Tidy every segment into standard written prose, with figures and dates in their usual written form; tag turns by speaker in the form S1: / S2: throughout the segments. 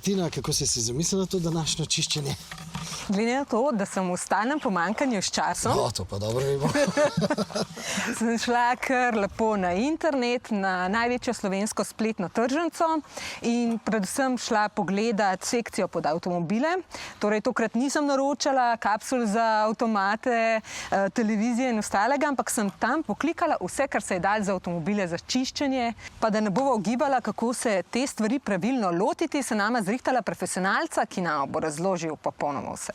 S1: Martina, kako si zamislila to današnjo čiščenje?
S2: Glede na to, da sem v stalnem pomanjkanju s časom,
S1: To pa dobro vemo.
S2: sem šla kar lepo na internet, na največjo slovensko spletno tržnico in predvsem šla pogledat sekcijo pod avtomobile. Torej, tokrat nisem naročala kapsul za avtomate, televizije in ostalega, ampak sem tam poklikala vse, kar se je dalo za avtomobile za čiščenje. Pa da ne bova ugibala, kako se te stvari pravilno lotiti, se nama zrihtala profesionalca, ki nam bo razložil popolnoma vse.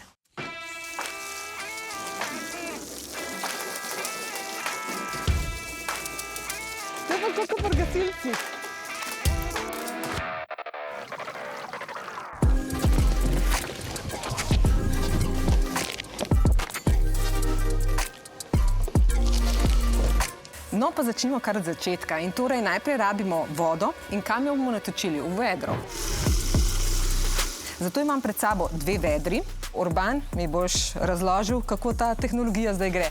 S2: To je pa kot pri gasilcih. No, pa začnimo kar od začetka. In torej najprej rabimo vodo in kam jo bomo natočili? V vedro. Zato imam pred sabo 2 vedri. Urban, mi boš razložil, kako ta tehnologija zdaj gre.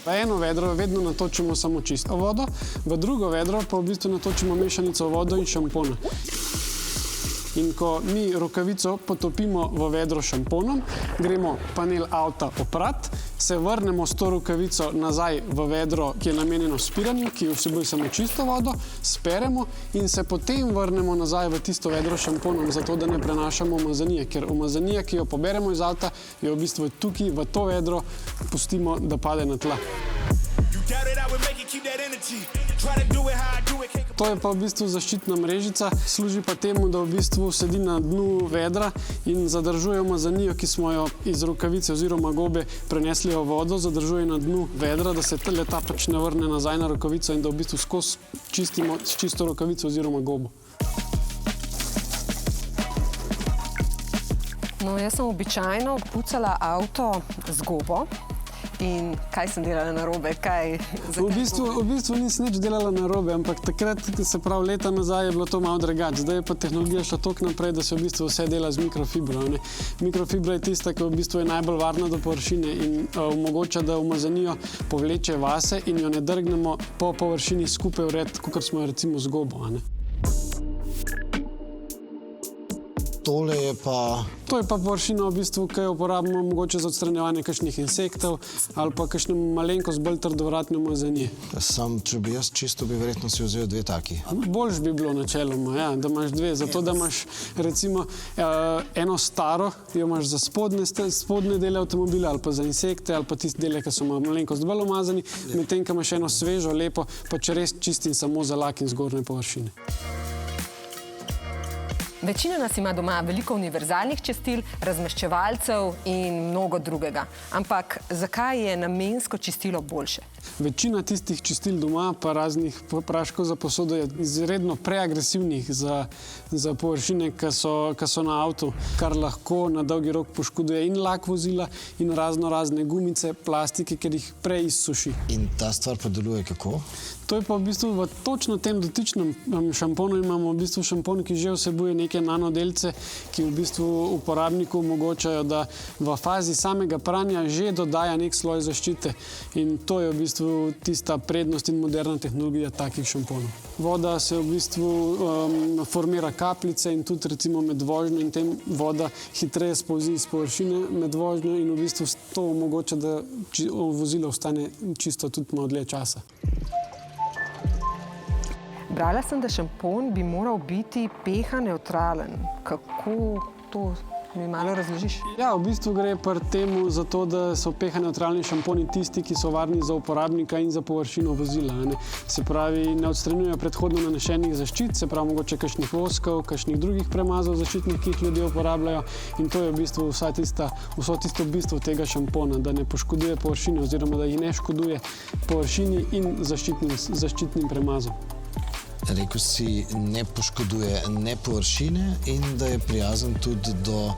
S3: V eno vedro vedno natočimo samo čisto vodo, v drugo vedro pa v bistvu natočimo mešanico vodo in šampona. In ko mi rokavico potopimo v vedro s šamponom, gremo panel avta oprat, se vrnemo s to rokavico nazaj v vedro, ki je namenjeno spiranju, ki vsebuje samo čisto vodo, speremo in se potem vrnemo nazaj v tisto vedro s šamponom, zato da ne prenašamo umazanije, ker umazanija, ki jo poberemo iz avta, jo v bistvu tukaj v to vedro pustimo, da pade na tla. To je pa v bistvu zaščitna mrežica, služi pa temu, da v bistvu sedi na dnu vedra in zadržuje umazanijo, ki smo jo iz rokavice oziroma gobe prenesli v vodo, zadržuje na dnu vedra, da se ta pač ne vrne nazaj na rokavico in da v bistvu skozi čistimo s čisto rokavico oziroma gobo.
S2: No, jaz sem običajno pucala avto z gobo. In kaj sem delala narobe?
S3: V bistvu nisem nič delala narobe, ampak takrat, se pravi leta nazaj, je bilo to malo drugače. Zdaj je pa tehnologija šla toliko naprej, da se v bistvu vse dela z mikrofibro. Mikrofibra je tista, ki v bistvu je najbolj varna do površine in omogoča, da umazanijo povleče vase in jo ne drgnemo po površini skupaj v red, kot smo jo recimo z gobo.
S1: Tole je pa...
S3: To je pa površina, v bistvu, ki jo uporabimo mogoče za odstranjevanje kakšnih insektov ali pa kakšne malenkost bolj trdovratne umazanije.
S1: Sam, če bi jaz čisto, bi verjetno si vzel 2 taki.
S3: Boljš bi bilo načeloma, ja, da imaš 2, zato da imaš recimo eno staro, jo imaš za spodne dele avtomobila ali pa za insekte ali pa tiste dele, ki so malenkost bolj umazani, medtem, ko imaš eno svežo, lepo, pa če res čistim samo za lak in zgornje površine.
S2: Večina nas ima doma veliko univerzalnih čistil, razmeščevalcev in mnogo drugega. Ampak zakaj je namensko čistilo boljše?
S3: Večina tistih čistil doma pa raznih praškov za posodo je izredno preagresivnih za površine, ki so na avtu, kar lahko na dolgi rok poškoduje in lak vozila in razne gumice, plastike, ker jih prej izsuši.
S1: In ta stvar pa deluje kako?
S3: To je pa v bistvu v točno tem dotičnem šamponu imamo v bistvu šampon, ki že vsebuje neke nanodelce, ki v bistvu uporabniku omogočajo, da v fazi samega pranja že dodaja nek sloj zaščite. In to je v bistvu tista prednost in moderna tehnologija takih šamponov. Voda se v bistvu formira kapljice in tudi recimo med vožnjo in tem voda hitreje spolzi iz površine med vožnjo in v bistvu to omogoča, da vozilo ostane čisto tudi malo dlje časa.
S2: Brala sem, da šampon bi moral biti pH nevtralen. Kako to mi malo razložiš?
S3: Ja, v bistvu gre pri temu za to, da so pH nevtralni šamponi tisti, ki so varni za uporabnika in za površino vozila. Se pravi, ne odstranjujejo predhodno nanešenih zaščit, se pravi mogoče kakšnih voskov, kakšnih drugih premazov zaščitnih, ki jih ljudje uporabljajo. In to je v bistvu vso tisto bistvo tega šampona, da ne poškoduje površine oziroma da jih ne škoduje površini in zaščitnim premazom.
S1: Rekel si, ne poškoduje ne površine in da je prijazen tudi do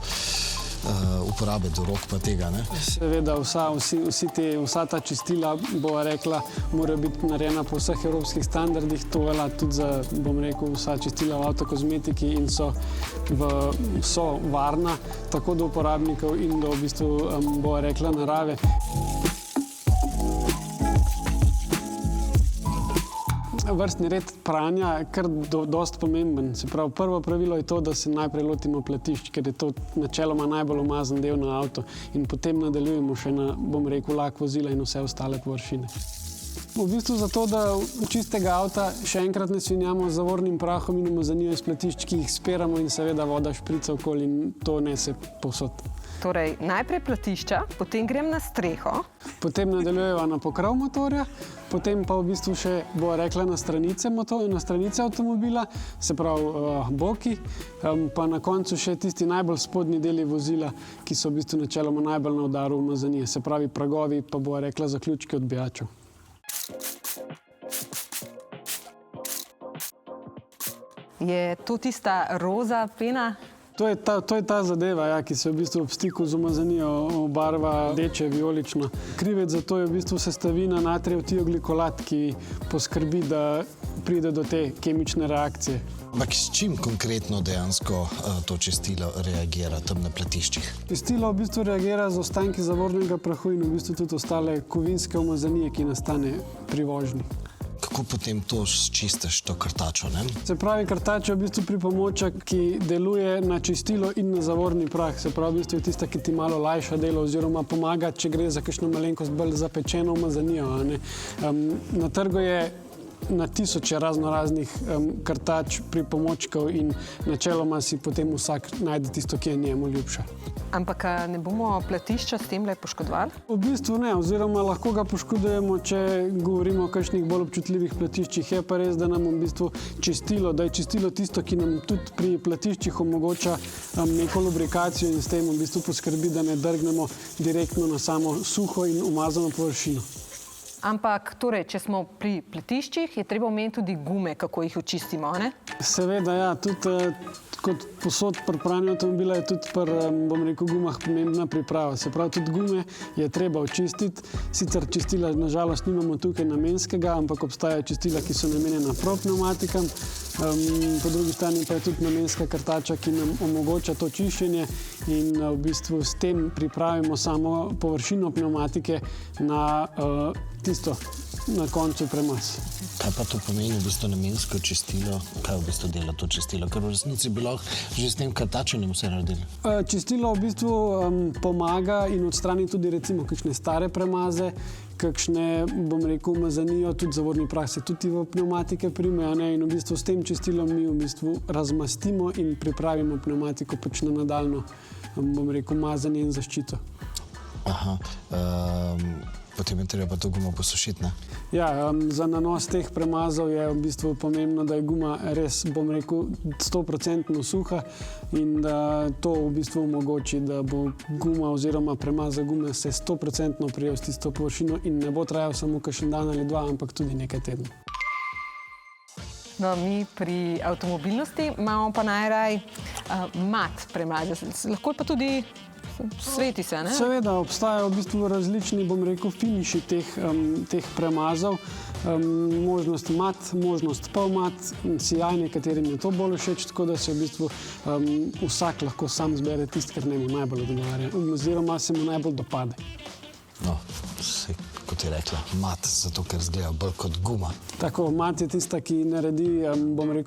S1: uporabe, do rok pa tega, ne?
S3: Seveda, vsa ta čistila, bova rekla, morajo biti narejena po vseh evropskih standardih. To velja tudi za, bom rekel, vsa čistila v avtokozmetiki in so varna tako do uporabnikov in do, v bistvu, bova rekla, narave. vrstni red pranja kar dosti pomemben. Se pravi, prvo pravilo je to, da se najprej lotimo platišč, ker je to načeloma najbolj umazan del na avto in potem nadaljujemo še na, lak vozila in vse ostale površine. V bistvu zato, da čistega avta še enkrat ne svinjamo z zavornim prahom in umazanijo iz platišč, ki jih speramo in seveda voda šprica okoli in to nese povsod.
S2: Torej, najprej platišča, potem grem na streho.
S3: Potem nadaljujeva na pokrov motorja, potem pa v bistvu še, bo rekla, na stranice avtomobila, se pravi boki, pa na koncu še tisti najbolj spodnji deli vozila, ki so v bistvu načeloma najbolj na udaru umazanije, se pravi pragovi, pa bo rekla zaključki odbijačev.
S2: Je to tista roza pena?
S3: To je ta zadeva, ja, ki se v bistvu ob stiku z umazanijo obarva rdeče, vijolično. Krivec za to je v bistvu sestavina natrijev tioglikolat, ki poskrbi, da pride do te kemične reakcije.
S1: Ampak s čim konkretno dejansko to čistilo reagira tam na platiščih?
S3: Čistilo v bistvu reagira z ostanki zavornega prahu in v bistvu tudi ostale kovinske umazanije, ki nastane pri vožnji.
S1: Kako potem to čistiš, to krtačo, ne?
S3: Se pravi, krtač je v bistvu pripomoček, ki deluje na čistilo in na zavorni prah. Se pravi, v bistvu je tista, ki ti malo lajša delo oziroma pomaga, če gre za kakšno malenkost bolj zapečeno umazanijo. Na trgu je na tisoče raznoraznih krtač pripomočkov in načeloma si potem vsak najde tisto, ki je njemu ljubša.
S2: Ampak ne bomo platišča s temle poškodovali?
S3: V bistvu ne, oziroma lahko ga poškodujemo, če govorimo o kakšnih bolj občutljivih platiščih. Je pa res, da nam v bistvu čistilo, da je čistilo tisto, ki nam tudi pri platiščih omogoča neko lubrikacijo in s tem v bistvu poskrbi, da ne drgnemo direktno na samo suho in umazano površino.
S2: Ampak, torej, če smo pri platiščih, je treba omeniti tudi gume, kako jih očistimo, ne?
S3: Seveda, ja, tudi kot posod pri pranju avtomobila je tudi pri, gumah pomembna priprava. Se pravi, tudi gume je treba očistiti. Sicer čistila nažalost nimamo tukaj namenskega, ampak obstajajo čistila, ki so namenjena pneumatikam. Po drugi strani pa je tudi namenska krtača, ki nam omogoča to čiščenje in v bistvu s tem pripravimo samo površino pneumatike na tisto na koncu premaz.
S1: Kaj pa to pomeni v bistvu namensko čistilo? Kaj v bistvu dela to čistilo? Ker v resnici bi lahko že s tem krtačenjem vse naredili.
S3: Čistilo v bistvu pomaga in odstrani tudi recimo kakšne stare premaze, kakšne, umazanijo, tudi zavorni prah se tudi v pneumatike primejo, ne? In v bistvu s tem čistilom mi v bistvu razmastimo in pripravimo pneumatiko pač na nadaljnjo, mazanje in zaščito.
S1: Aha, potem je treba pa to gumo posušiti, ne?
S3: Ja, za nanos teh premazov je v bistvu pomembno, da je guma res, 100% suha in da to v bistvu omogoči, da bo guma oziroma premaz za gume se 100% prijel s tisto površino in ne bo trajal samo kakšen dan ali dva, ampak tudi nekaj tednov.
S2: No, mi pri avtomobilnosti imamo pa najraj mat premaze. Lahko pa tudi sveti se, ne?
S3: Seveda, obstajajo v bistvu različni, finiši teh premazov. Možnost mat, možnost polmat, sijaj, nekaterim je to bolj všeč, tako da se v bistvu vsak lahko sam zbere tisti, kar njemu najbolj odgovarja, oziroma se mu najbolj dopade.
S1: No, kot je rekla, mat, zato ker izgleda bolj kot guma.
S3: Tako, mat je tista, ki naredi,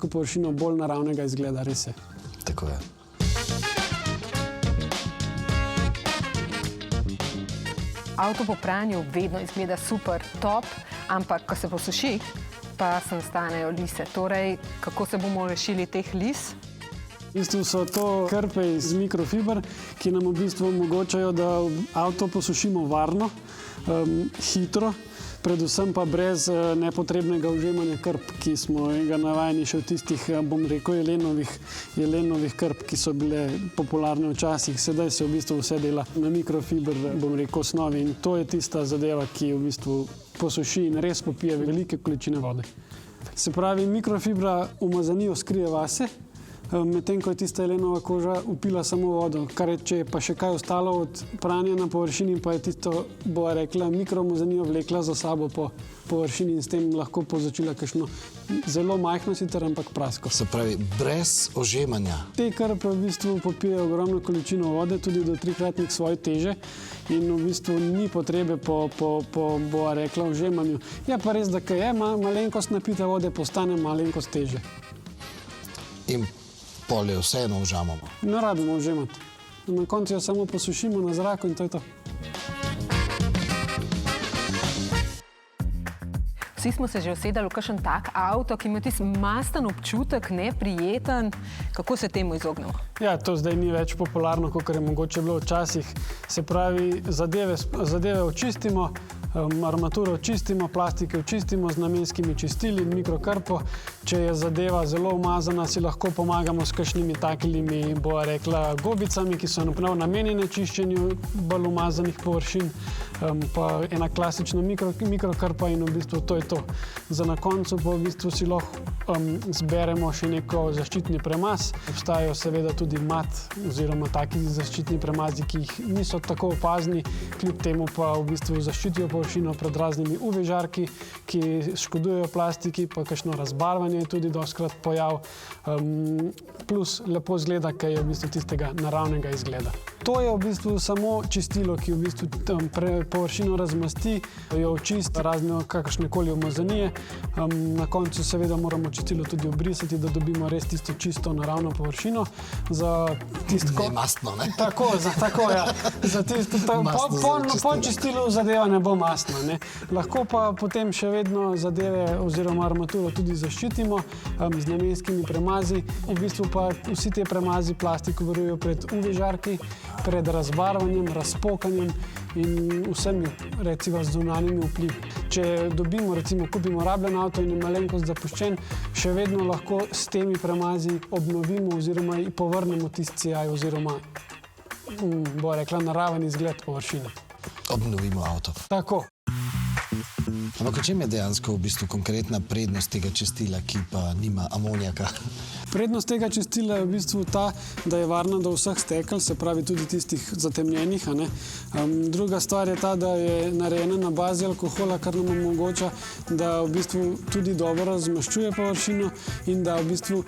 S3: površino bolj naravnega izgleda, res je.
S1: Tako je.
S2: Avto po pranju vedno izgleda super, top, ampak ko se posuši, pa se nastanejo lise. Torej, kako se bomo rešili teh lis?
S3: V bistvu so to krpe iz mikrofiber, ki nam v bistvu omogočajo, da avto posušimo varno, hitro, predvsem pa brez nepotrebnega užemanja krp, ki smo ga navajeni še v tistih, jelenovih krp, ki so bile popularne včasih. Sedaj se v bistvu vse dela na mikrofiber, osnovi in to je tista zadeva, ki v bistvu posuši in res popije velike količine vode. Se pravi, mikrofibra umazanijo skrije vase, medtem ko je tista jelenova koža upila samo vodo. Kar je, če je pa še kaj ostalo od pranja na površini, pa je tisto, bova rekla, mikromozanijo vlekla za sabo po površini in s tem lahko povzročila kakšno zelo majhno sicer, ampak prasko.
S1: Se pravi, brez ožemanja.
S3: Te krpe v bistvu popijejo ogromno količino vode, tudi do 3-kratnik svoje teže in v bistvu ni potrebe po bova rekla, ožemanju. Je pa res, da kaj je malenkost napite vode, postane malenkost teže.
S1: In pol je vseeno ožamamo.
S3: Ne rabimo ožemati. Na koncu jo samo posušimo na zraku in to je to.
S2: Vsi smo se že usedali v kakšen tak avto, ki ima tisti masten občutek, neprijeten. Kako se temu izognemo?
S3: Ja, to zdaj ni več popularno, kot je mogoče bilo včasih. Se pravi, zadeve očistimo, armaturo očistimo, plastike očistimo z namenskimi čistili in mikrokrpo. Če je zadeva zelo umazana, si lahko pomagamo s kakšnimi takimi, bova rekla, gobicami, ki so namenjene čiščenju bolj umazanih površin, pa ena klasična mikrokrpa in v bistvu to je to. Za na koncu pa v bistvu si lahko zberemo še neko zaščitni premaz. Obstajajo seveda tudi mat oziroma taki zaščitni premazi, ki jih niso tako opazni, kljub temu pa v bistvu zaščitijo površino pred raznimi UV žarki, ki škodujejo plastiki, pa kakšno razbarvanje je tudi dostikrat pojav, plus lepo izgleda, ker je v bistvu tistega naravnega izgleda. To je v bistvu samo čistilo, ki v bistvu površino razmasti, jo očisti razne kakršnekoli umazanije. Na koncu seveda moramo čistilo tudi obrisati, da dobimo res tisto čisto naravno površino.
S1: Ne mastno, ne?
S3: Tako, ja. Za tisto, po čistilu zadeva ne bo mastna, ne. Lahko pa potem še vedno zadeve oziroma armaturo tudi zaščitimo z namenskimi premazi. V bistvu pa vsi te premazi plastiko varujejo pred UV žarki, pred razbarvanjem, razpokanjem in vsemi, recimo, zunanjimi vplivi. Če kupimo rabljen avto in je malenkost zapuščen, še vedno lahko s temi premazi obnovimo oziroma povrnemo tisti sijaj oziroma, bova rekla, naraven izgled površine.
S1: Obnovimo avto.
S3: Tako.
S1: Ampak o čem je dejansko v bistvu konkretna prednost tega čistila, ki pa nima amonijaka?
S3: Prednost tega čistila je v bistvu ta, da je varna do vseh stekel, se pravi tudi tistih zatemnjenih. Druga stvar je ta, da je narejena na bazi alkohola, kar nam omogoča, da v bistvu tudi dobro razmaščuje površino in da v bistvu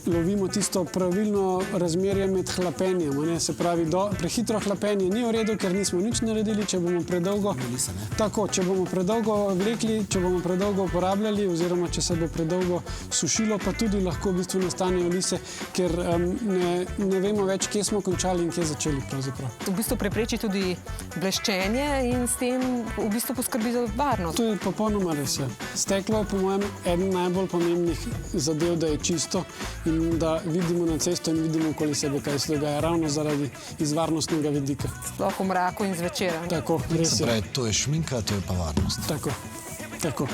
S3: lovimo tisto pravilno razmerje med hlapenjem. Se pravi, prehitro hlapenje ni v redu, ker nismo nič naredili, če bomo predolgo če bomo predolgo vlekli, če bomo predolgo uporabljali oziroma če se bo predolgo sušilo, pa tudi lahko v bistvu nastanejo lise, ker ne vemo več, kje smo končali in kje začeli pravzaprav.
S2: V bistvu prepreči tudi bleščenje in s tem v bistvu poskrbi za varnost.
S3: To je popolnoma res. Steklo je po mojem eden najbolj pomembnih zadev, da je čisto in da vidimo na cesto in vidimo okoli sebe, kaj se dogaja, ravno zaradi iz varnostnega vidika.
S2: Sploh v mraku in zvečer.
S3: Tako, res je.
S1: Se pravi, to je šminka, to je pa varnost.
S3: Tako.